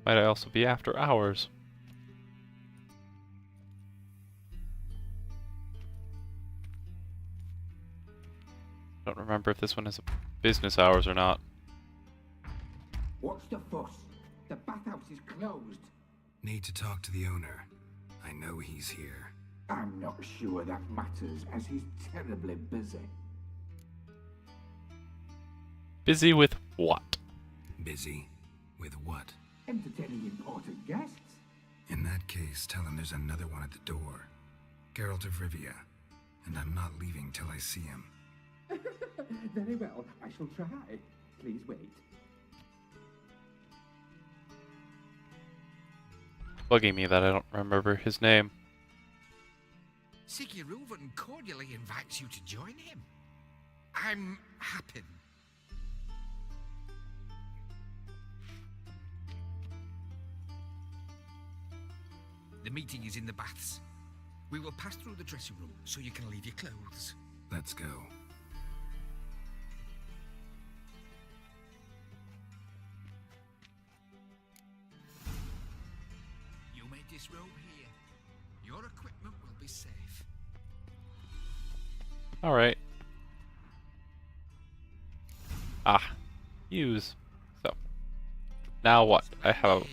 Might I also be after hours? Don't remember if this one has business hours or not. What's the fuss? The bathhouse is closed. Need to talk to the owner. I know he's here. I'm not sure that matters, as he's terribly busy. Busy with what? Busy? With what? Entertaining important guests. In that case, tell him there's another one at the door. Geralt of Rivia. And I'm not leaving till I see him. Very well, I shall try. Please wait. Bugging me that I don't remember his name. Siggy Reuven cordially invites you to join him. I'm happy. The meeting is in the baths. We will pass through the dressing room so you can leave your clothes. Let's go. You may disrobe here. Your equipment will be safe. Alright. Use. So. Now what? I have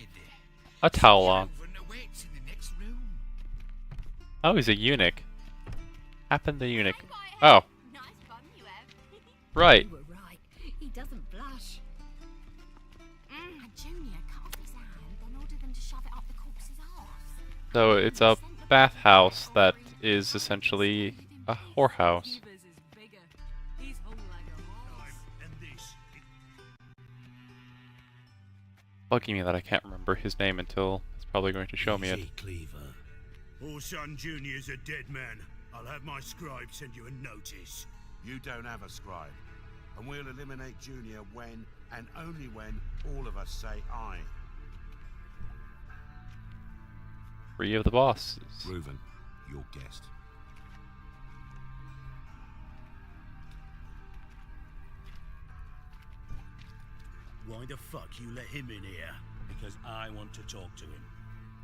a towel on. Awaits in the next room. Oh, he's a eunuch. Happened the eunuch. Oh. Nice bum you have. Right. You were right. He doesn't blush. And Junior cut off his hand, then ordered them to shove it up the corpse's arse. So it's a bathhouse that is essentially a whorehouse. Bugging me that I can't remember his name until it's probably going to show me it. Cleaver. Orson Junior's a dead man. I'll have my scribe send you a notice. You don't have a scribe, and we'll eliminate Junior when, and only when, all of us say aye. Three of the bosses. Reuven, your guest. Why the fuck you let him in here? Because I want to talk to him.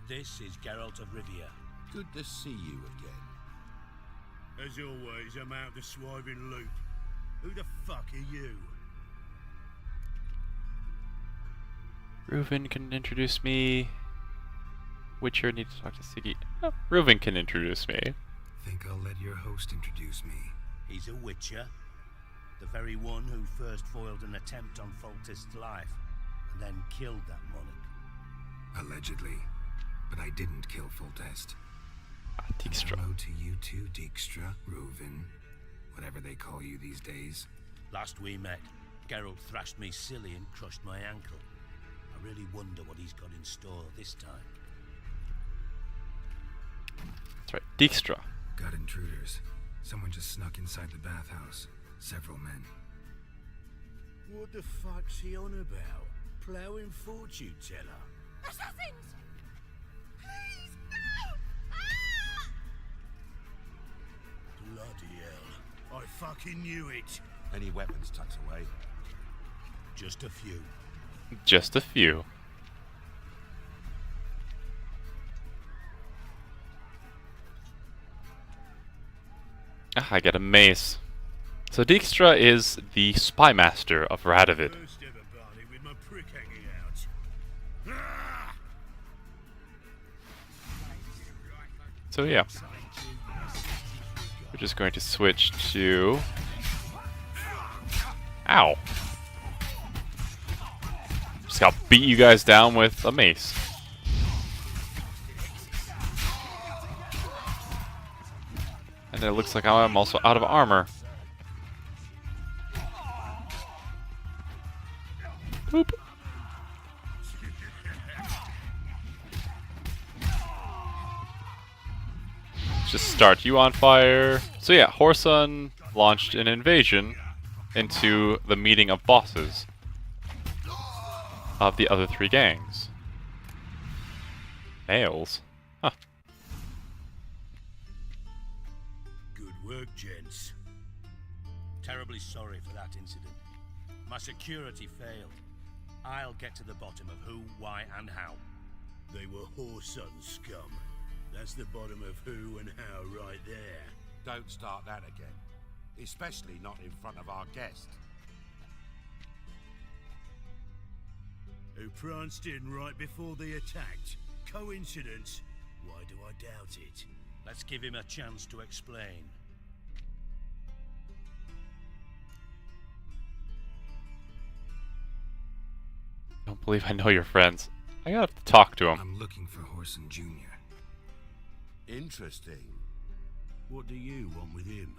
This is Geralt of Rivia. Good to see you again. As always, I'm out the swiving loop. Who the fuck are you? Reuven can introduce me. Witcher need to talk to Siggy. Oh, Reuven can introduce me. Think I'll let your host introduce me. He's a witcher. The very one who first foiled an attempt on Foltest's life, and then killed that monarch. Allegedly. But I didn't kill Foltest. Dijkstra. Hello to you too, Dijkstra, Reuven, whatever they call you these days. Last we met, Geralt thrashed me silly and crushed my ankle. I really wonder what he's got in store this time. That's right, Dijkstra. Got intruders. Someone just snuck inside the bathhouse. Several men. What the fuck's he on about? Plowing fortune teller? Assassins! Please, no! Ah! Bloody hell. I fucking knew it. Any weapons tucked away? Just a few. Just a few. I get a mace. So Dijkstra is the spy master of Radovid. First ever Barney with my prick hanging out. Ah! So yeah. We're just going to switch to... Ow! Just gotta beat you guys down with a mace. And it looks like I'm also out of armor. Boop. Just start you on fire. So yeah, Whoreson launched an invasion into the meeting of bosses of the other three gangs. Males? Huh. Good work, gents. Terribly sorry for that incident. My security failed. I'll get to the bottom of who, why, and how. They were Whoreson scum. That's the bottom of who and how right there. Don't start that again. Especially not in front of our guest. Who pranced in right before they attacked. Coincidence? Why do I doubt it? Let's give him a chance to explain. I don't believe I know your friends. I gotta have to talk to him. I'm looking for Whoreson Jr. Interesting. What do you want with him?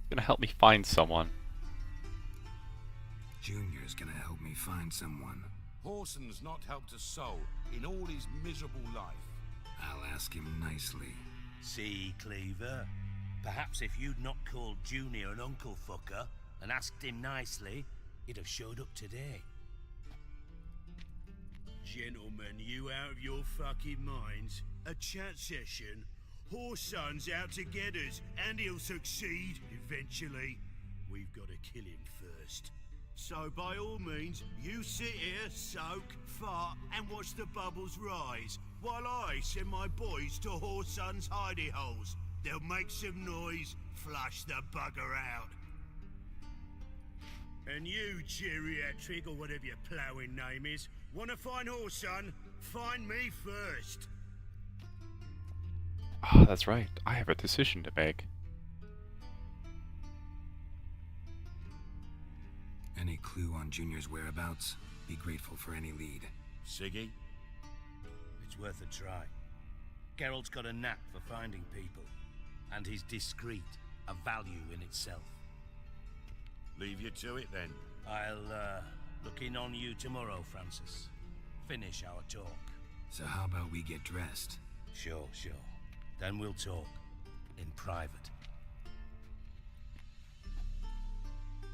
Gonna help me find someone. Junior's gonna help me find someone. Whoreson's not helped a soul in all his miserable life. I'll ask him nicely. See, Cleaver? Perhaps if you'd not called Junior an uncle fucker and asked him nicely, he'd have showed up today. Gentlemen, you out of your fucking minds? A chat session? Whoreson's out to get us, and he'll succeed eventually. We've got to kill him first. So by all means, you sit here, soak, fart, and watch the bubbles rise, while I send my boys to Whoreson's hidey holes. They'll make some noise, flush the bugger out. And you, geriatric, or whatever your ploughing name is, want to find Whoreson? Find me first. Ah, that's right. I have a decision to make. Any clue on Junior's whereabouts? Be grateful for any lead. Siggy? It's worth a try. Geralt's got a knack for finding people, and he's discreet, a value in itself. Leave you to it then. I'll look in on you tomorrow, Francis. Finish our talk. So how about we get dressed? Sure. Then we'll talk. In private.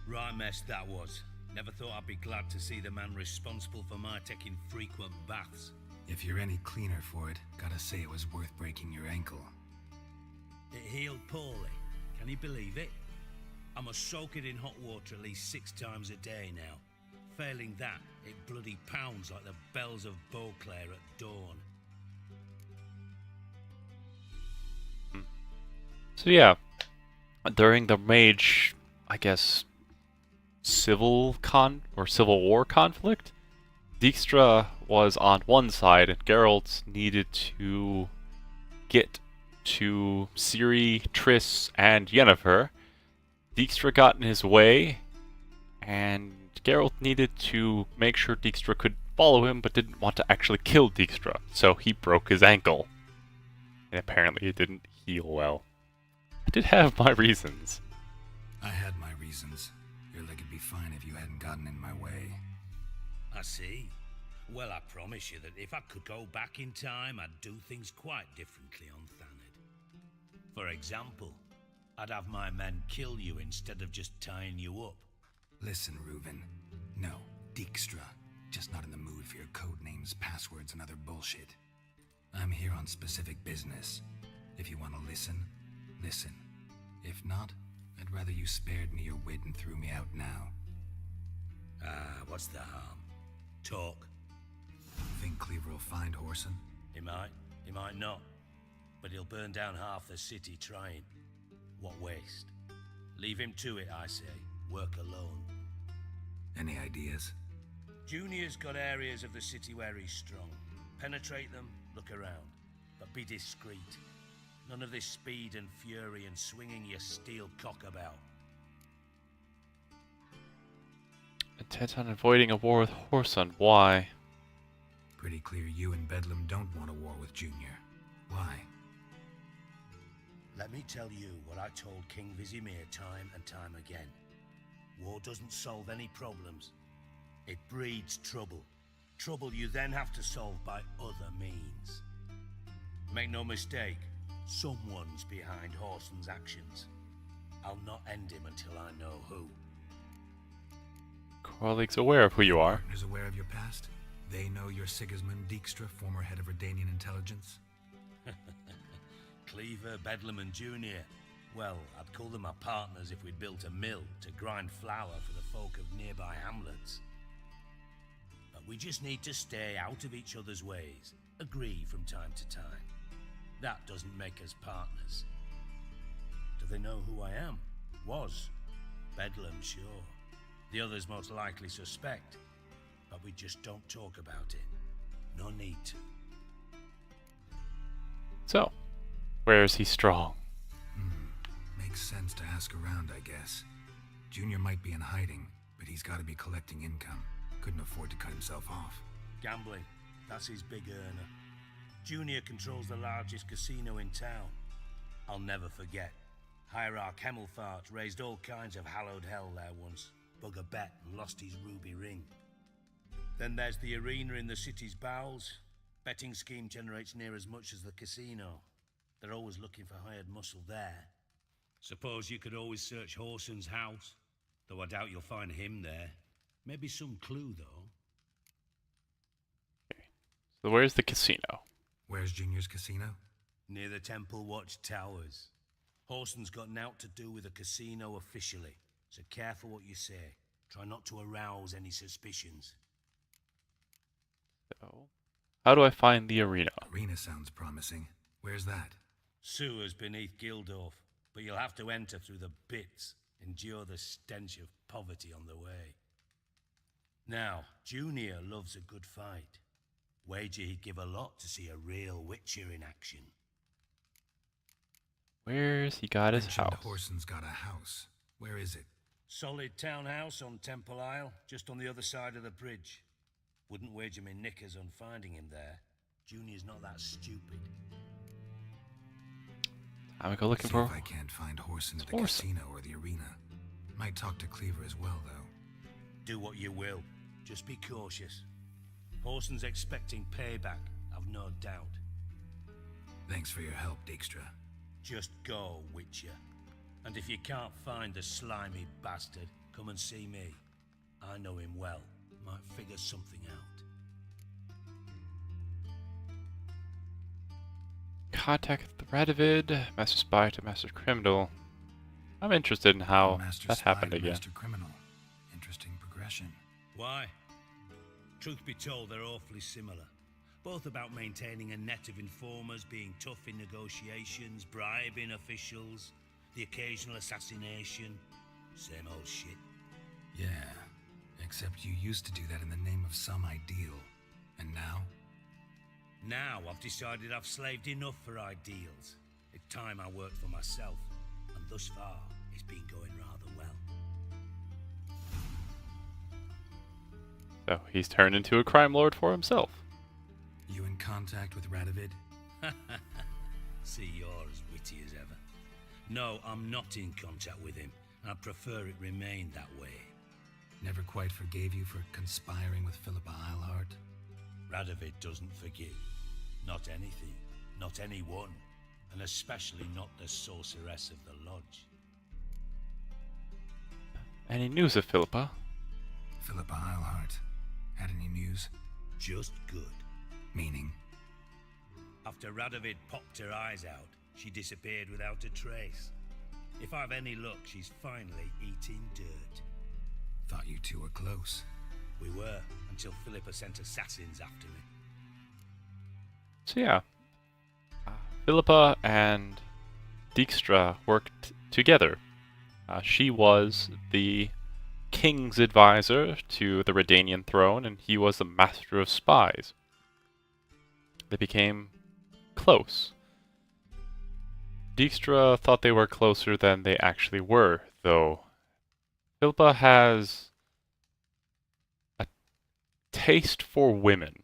Right mess that was. Never thought I'd be glad to see the man responsible for my taking frequent baths. If you're any cleaner for it, gotta say it was worth breaking your ankle. It healed poorly. Can you believe it? I must soak it in hot water at least 6 times a day now. Failing that, it bloody pounds like the bells of Beauclair at dawn. So yeah, during the Mage, I guess, civil war conflict, Dijkstra was on one side and Geralt needed to get to Ciri, Triss, and Yennefer. Dijkstra got in his way, and Geralt needed to make sure Dijkstra could follow him, but didn't want to actually kill Dijkstra, so he broke his ankle. And apparently it didn't heal well. I did have my reasons. I had my reasons. Your leg would be fine if you hadn't gotten in my way. I see. Well, I promise you that if I could go back in time, I'd do things quite differently on Thanedd. For example, I'd have my men kill you instead of just tying you up. Listen, Reuven. No, Dijkstra. Just not in the mood for your code names, passwords, and other bullshit. I'm here on specific business. If you want to listen, listen. If not, I'd rather you spared me your wit and threw me out now. What's the harm? Talk. Think Cleaver will find Whoreson? He might not. But he'll burn down half the city trying. What waste? Leave him to it, I say. Work alone. Any ideas? Junior's got areas of the city where he's strong. Penetrate them, look around. But be discreet. None of this speed and fury and swinging your steel cock about. Intent on avoiding a war with Whoreson. Why? Pretty clear you and Bedlam don't want a war with Junior. Why? Let me tell you what I told King Vizimir time and time again. War doesn't solve any problems. It breeds trouble. Trouble you then have to solve by other means. Make no mistake, someone's behind Whoreson's actions. I'll not end him until I know who. Corley's aware of who you are. Partners aware of your past? They know you're Sigismund Dijkstra, former head of Redanian intelligence? Cleaver, Bedlam, and Junior. Well, I'd call them our partners if we'd built a mill to grind flour for the folk of nearby hamlets. But we just need to stay out of each other's ways, agree from time to time. That doesn't make us partners. Do they know who I am? Was. Bedlam, sure. The others most likely suspect, but we just don't talk about it. No need to. So, where is he strong? Makes sense to ask around, I guess. Junior might be in hiding, but he's got to be collecting income. Couldn't afford to cut himself off. Gambling. That's his big earner. Junior controls the largest casino in town. I'll never forget. Hierarch Hemmelfart raised all kinds of hallowed hell there once. Bug a bet and lost his ruby ring. Then there's the arena in the city's bowels. Betting scheme generates near as much as the casino. They're always looking for hired muscle there. Suppose you could always search Horson's house, though I doubt you'll find him there. Maybe some clue, though. Okay. So where's the casino? Where's Junior's casino? Near the Temple Watch Towers. Horson's got nought to do with the casino officially, so careful what you say. Try not to arouse any suspicions. So, how do I find the arena? Arena sounds promising. Where's that? Sewers beneath Gildorf, but you'll have to enter through the bits, endure the stench of poverty on the way. Now, Junior loves a good fight. Wager he'd give a lot to see a real Witcher in action. Where's he got his Mentioned house? Horson's got a house. Where is it? Solid townhouse on Temple Isle, just on the other side of the bridge. Wouldn't wager me knickers on finding him there. Junior's not that stupid. I'm gonna go looking See for. if I can't find Horson at the Horson. casino or the arena. Might talk to Cleaver as well, though. Do what you will. Just be cautious. Horson's expecting payback, I've no doubt. Thanks for your help, Dijkstra. Just go, Witcher. And if you can't find the slimy bastard, come and see me. I know him well. Might figure something out. Contact the Brotherhood, Master Spy to Master Criminal. I'm interested in how Master that Spy happened to again. Master Criminal. Interesting progression. Why? Truth be told, they're awfully similar. Both about maintaining a net of informers, being tough in negotiations, bribing officials, the occasional assassination. Same old shit. Yeah, except you used to do that in the name of some ideal. And now? Now I've decided I've slaved enough for ideals. It's time I worked for myself, and thus far it's been going rather well. So he's turned into a crime lord for himself. You in contact with Radovid? See, you're as witty as ever. No, I'm not in contact with him, and I prefer it remain that way. Never quite forgave you for conspiring with Philippa Eilhart? Radovid doesn't forgive. Not anything, not anyone, and especially not the sorceress of the lodge. Any news of Philippa? Philippa Eilhart. Had any news? Just good. Meaning? After Radovid popped her eyes out, she disappeared without a trace. If I've any luck, she's finally eating dirt. Thought you two were close. We were, until Philippa sent assassins after me. So yeah, Philippa and Dijkstra worked together. She was the king's advisor to the Redanian throne, and he was the master of spies. They became close. Dijkstra thought they were closer than they actually were, though. Philippa has a taste for women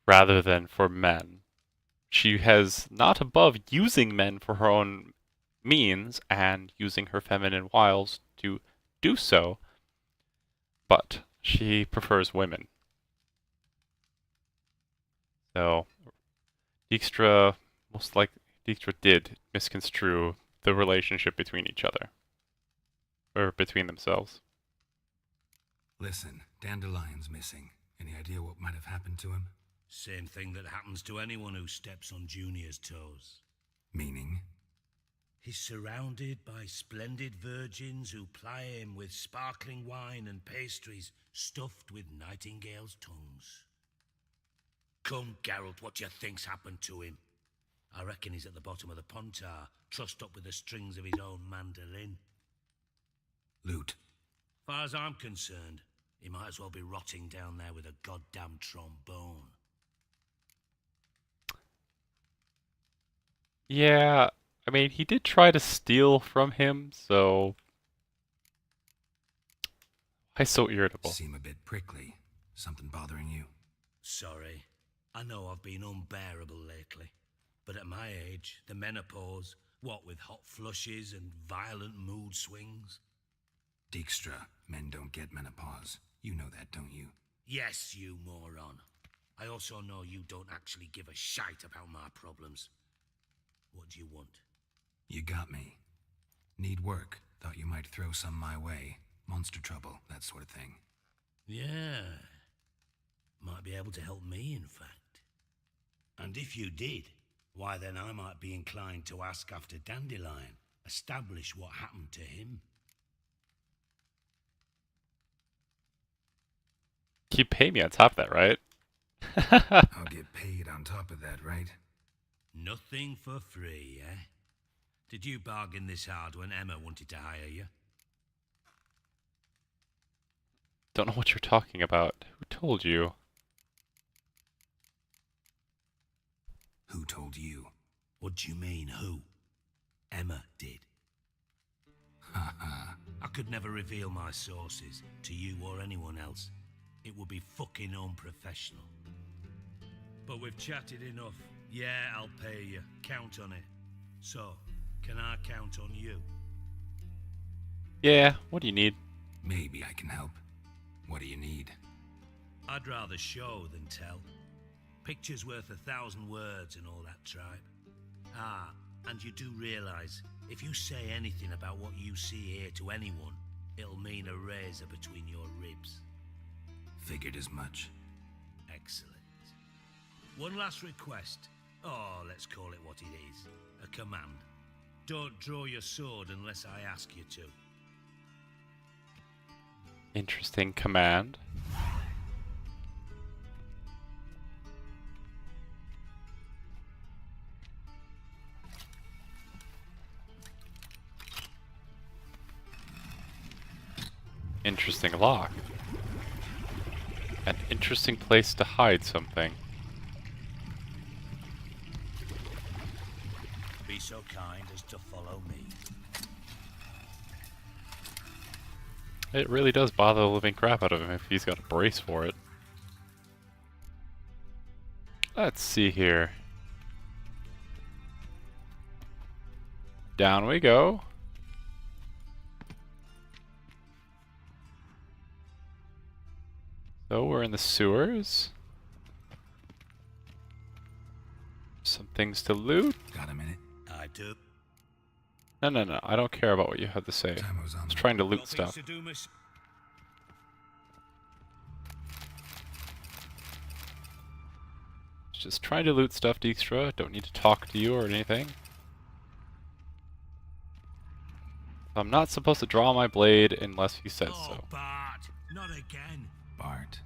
rather than for men. She has not above using men for her own means and using her feminine wiles to do so, but she prefers women. So, Dijkstra did misconstrue the relationship between each other, or between themselves. Listen, Dandelion's missing. Any idea what might have happened to him? Same thing that happens to anyone who steps on Junior's toes. Meaning? He's surrounded by splendid virgins who ply him with sparkling wine and pastries stuffed with nightingales' tongues. Come, Geralt, what do you think's happened to him? I reckon he's at the bottom of the pontar, trussed up with the strings of his own mandolin. Loot. Far as I'm concerned, he might as well be rotting down there with a goddamn trombone. Yeah, I mean, he did try to steal from him, so... Why so irritable? Seem a bit prickly. Something bothering you? Sorry. I know I've been unbearable lately. But at my age, the menopause, what with hot flushes and violent mood swings... Dijkstra, men don't get menopause. You know that, don't you? Yes, you moron. I also know you don't actually give a shite about my problems. What do you want? You got me. Need work. Thought you might throw some my way. Monster trouble, that sort of thing. Yeah. Might be able to help me, in fact. And if you did, why then I might be inclined to ask after Dandelion, establish what happened to him. You pay me on top of that, right? I'll get paid on top of that, right? Nothing for free, eh? Did you bargain this hard when Emma wanted to hire you? Don't know what you're talking about. Who told you? Who told you? What do you mean, who? Emma did. Haha. I could never reveal my sources to you or anyone else. It would be fucking unprofessional. But we've chatted enough. Yeah, I'll pay you. Count on it. So, can I count on you? Yeah, what do you need? Maybe I can help. What do you need? I'd rather show than tell. Picture's worth 1,000 words and all that tripe. Ah, and you do realise, if you say anything about what you see here to anyone, it'll mean a razor between your ribs. Figured as much. Excellent. One last request. Oh, let's call it what it is. A command. Don't draw your sword unless I ask you to. Interesting command. Interesting lock. An interesting place to hide something. Be so kind as to follow me. It really does bother the living crap out of him if he's got a brace for it. Let's see here. Down we go. So we're in the sewers. Some things to loot. Got a minute? I do. No, I don't care about what you have to say. Time was on. I was trying to loot Got stuff. things to do, miss. Just trying to loot stuff, Dijkstra. Don't need to talk to you or anything. I'm not supposed to draw my blade unless you said Oh, so. Bart, not again. Bart.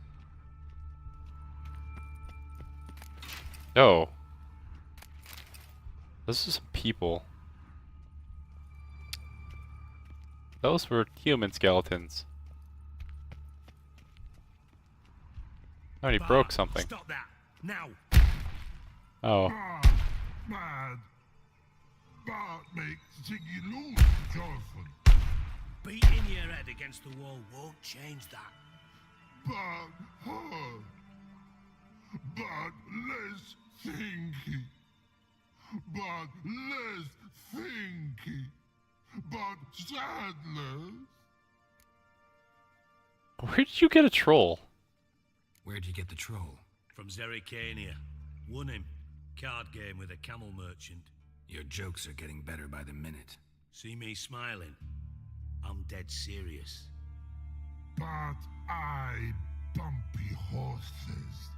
No. Those are some people. Those were human skeletons. I already Bart, broke something. Stop that. Now. Oh. Mad. Bart makes Ziggy lose, Jonathan. Beating your head against the wall won't change that. Bart hard. Bart less thinky. Bart less thinky. Bart sadness. Where did you get a troll? Where'd you get the troll? From Zerrikania. Won him. Card game with a camel merchant. Your jokes are getting better by the minute. See me smiling? I'm dead serious. But I bumpy horses.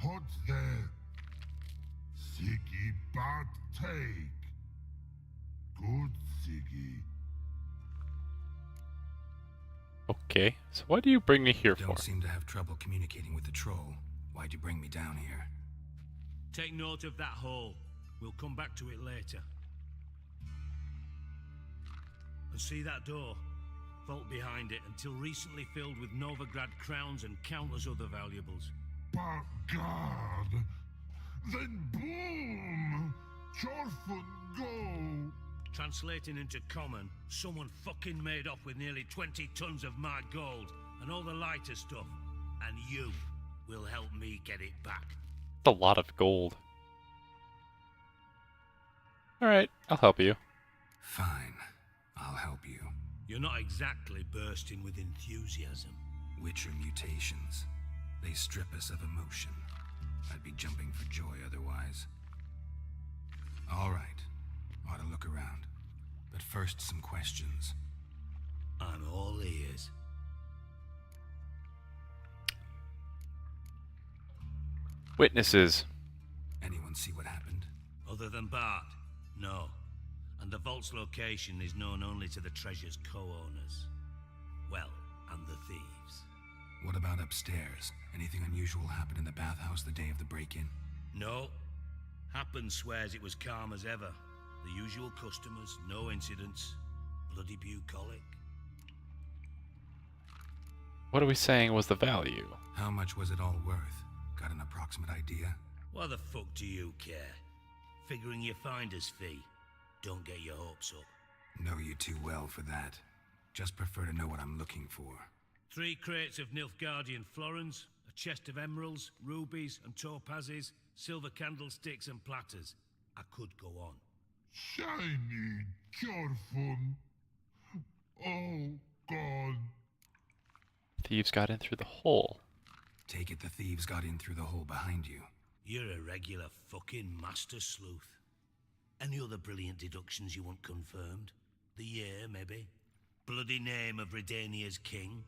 Hot there. Siggy Bart take. Okay, so what do you bring me here for? Don't seem to have trouble communicating with the troll. Why'd you bring me down here? Take note of that hole. We'll come back to it later. And see that door? Vault behind it, until recently filled with Novigrad crowns and countless other valuables. By God! Then boom! Chorfun go! Translating into common, someone fucking made off with nearly 20 tons of my gold and all the lighter stuff. And you will help me get it back. That's a lot of gold. Alright, I'll help you. Fine. I'll help you. You're not exactly bursting with enthusiasm. Witcher mutations. They strip us of emotion. I'd be jumping for joy otherwise. All right. Ought to look around. But first, some questions. I'm all ears. Witnesses. Anyone see what happened? Other than Bart? No. And the vault's location is known only to the treasure's co-owners. Well, and the thieves. What about upstairs? Anything unusual happened in the bathhouse the day of the break-in? No. Happen swears it was calm as ever. The usual customers, no incidents. Bloody bucolic. What are we saying was the value? How much was it all worth? Got an approximate idea? Why the fuck do you care? Figuring your finder's fee. Don't get your hopes up. Know you too well for that. Just prefer to know what I'm looking for. 3 crates of Nilfgaardian florins, a chest of emeralds, rubies and topazes, silver candlesticks and platters. I could go on. Shiny Chorfun. Oh, God. Thieves got in through the hole. Take it the thieves got in through the hole behind you. You're a regular fucking master sleuth. Any other brilliant deductions you want confirmed? The year, maybe? Bloody name of Redania's king?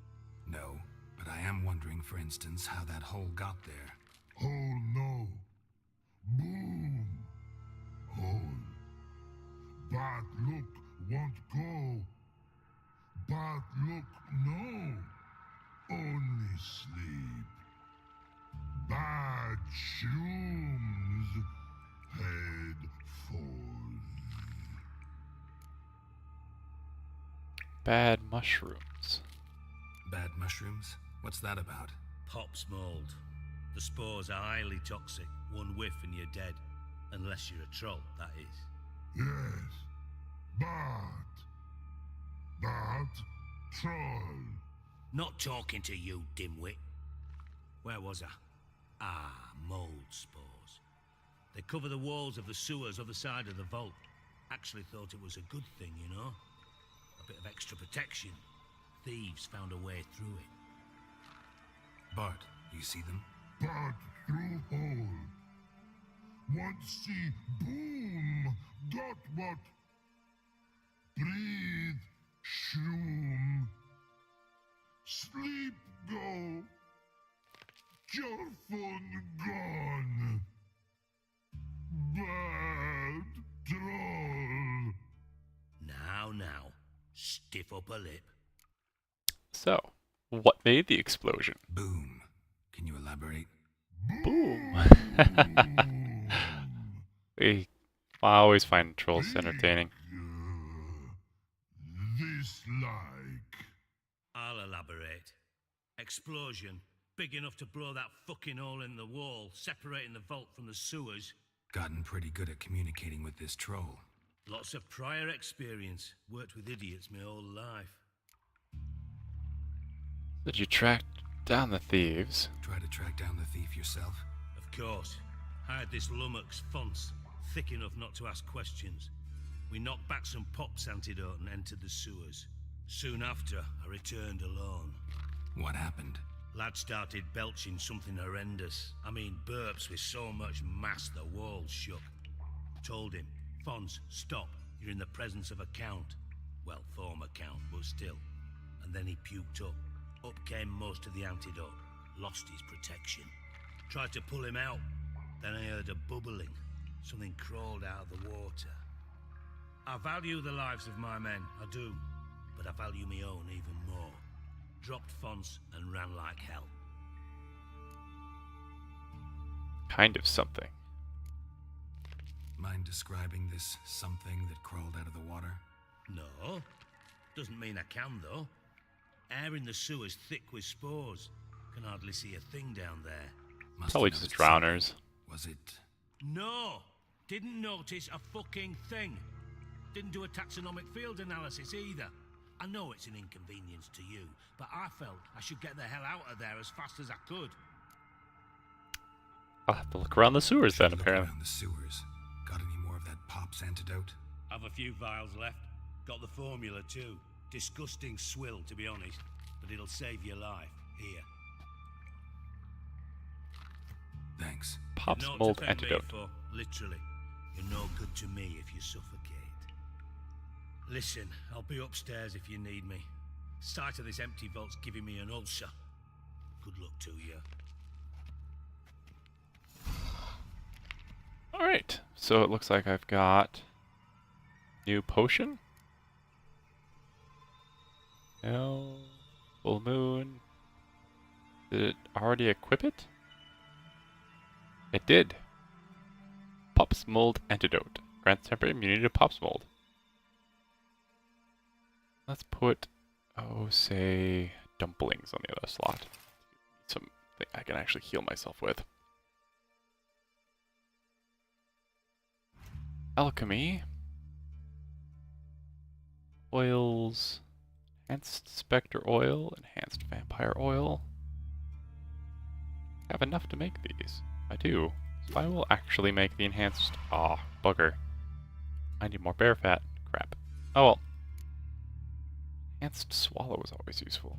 No, but I am wondering, for instance, how that hole got there. Oh, no. Boom. Hole. Bad look won't go. Bad look no. Only sleep. Bad shoes. Head falls. Bad mushrooms. Bad mushrooms? What's that about? Pop's mold. The spores are highly toxic. One whiff and you're dead. Unless you're a troll, that is. Yes. Bad. Bad troll. Not talking to you, dimwit. Where was I? Ah, mold spores. They cover the walls of the sewers other side of the vault. Actually thought it was a good thing, you know? A bit of extra protection. Thieves found a way through it. Bart, you see them? Bad through hole. Once see boom. Got what? Breathe. Shroom. Sleep go. Chorfun gone. Bad troll. Now, stiff up a lip. So, what made the explosion? Boom. Can you elaborate? Boom. I always find trolls entertaining. This like. I'll elaborate. Explosion. Big enough to blow that fucking hole in the wall, separating the vault from the sewers. Gotten pretty good at communicating with this troll. Lots of prior experience. Worked with idiots my whole life. Did you track down the thieves? Try to track down the thief yourself? Of course. Hired this lummox Fonce, thick enough not to ask questions. We knocked back some Pop's antidote and entered the sewers. Soon after, I returned alone. What happened? Lad started belching something horrendous. I mean, burps with so much mass the walls shook. Told him, Fonce, stop. You're in the presence of a count. Well, former count, but still. And then he puked up. Up came most of the antidote. Lost his protection. Tried to pull him out. Then I heard a bubbling. Something crawled out of the water. I value the lives of my men, I do. But I value my own even more. dropped fonts, and ran like hell. Kind of something. Mind describing this something that crawled out of the water? No. Doesn't mean I can, though. Air in the sewer's thick with spores. Can hardly see a thing down there. Must Probably have just noticed drowners. something. Was it... No! Didn't notice a fucking thing. Didn't do a taxonomic field analysis either. I know it's an inconvenience to you, but I felt I should get the hell out of there as fast as I could. I'll have to look around the sewers then, Look apparently. around the sewers. Got any more of that Pop's antidote? Have a few vials left. Got the formula too. Disgusting swill, to be honest, but it'll save your life. Here. Thanks. Pop's Not to mold thank me antidote. for, literally. You're no good to me if you suffocate. Listen, I'll be upstairs if you need me. Sight of this empty vault's giving me an ulcer. Good luck to you. Alright, so it looks like I've got new potion. No. Full moon. Did it already equip it? It did. Pop's mold antidote. Grants temporary immunity to Pop's mold. Let's put, say, dumplings on the other slot. Something I can actually heal myself with. Alchemy. Oils. Enhanced Spectre Oil. Enhanced Vampire Oil. I have enough to make these. I do. So I will actually make the enhanced... Aw, bugger. I need more bear fat. Crap. Oh well. Enhanced Swallow is always useful.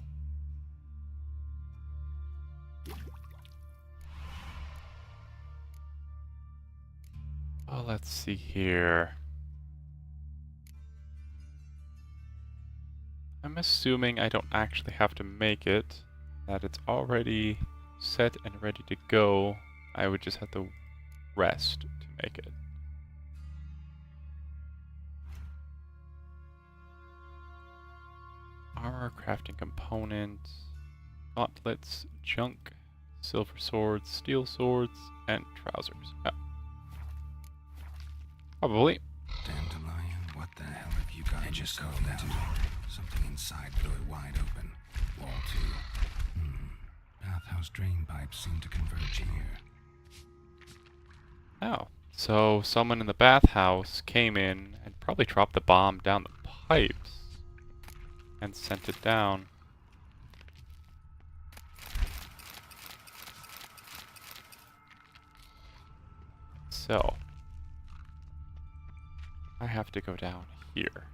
Oh, let's see here. I'm assuming I don't actually have to make it, that it's already set and ready to go. I would just have to rest to make it. Armor, crafting components, gauntlets, junk, silver swords, steel swords, and trousers. Oh. Probably. Dandelion, what the hell have you got yourself into? Something inside blew it wide open. Wall 2. Bathhouse drain pipes seem to converge here. Oh. So someone in the bathhouse came in and probably dropped the bomb down the pipes and sent it down. So I have to go down here.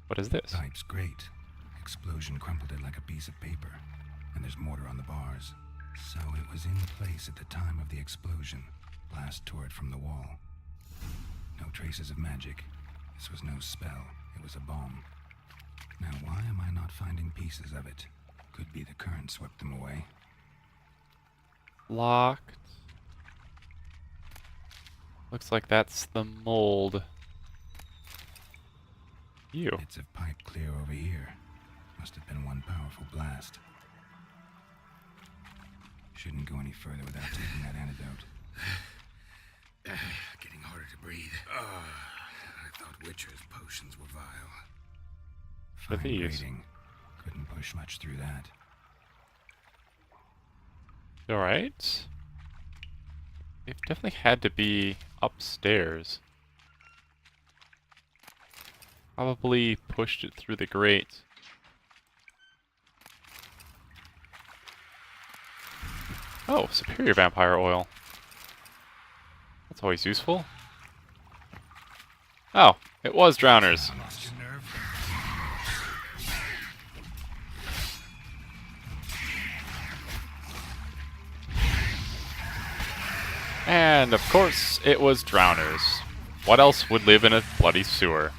What is this? Pipe's great. Explosion crumpled it like a piece of paper. And there's mortar on the bars. So it was in place at the time of the explosion. Blast tore it from the wall. No traces of magic. This was no spell. It was a bomb. Now why am I not finding pieces of it? Could be the current swept them away. Locked. Looks like that's the mold. You. Bits of pipe clear over here. Must have been one powerful blast. Shouldn't go any further without taking that antidote. Getting harder to breathe. I thought Witcher's potions were vile. What are Fine these? grading. Couldn't push much through that. Alright. They've definitely had to be upstairs. Probably pushed it through the grate. Oh, superior vampire oil. That's always useful. Oh, it was drowners. Lost your nerve? And of course, it was drowners. What else would live in a bloody sewer?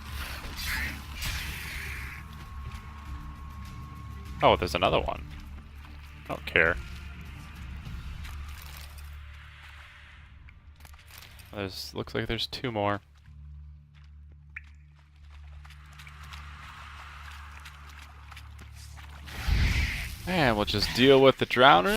Oh, there's another one. I don't care. Looks like there's two more. And we'll just deal with the drowner.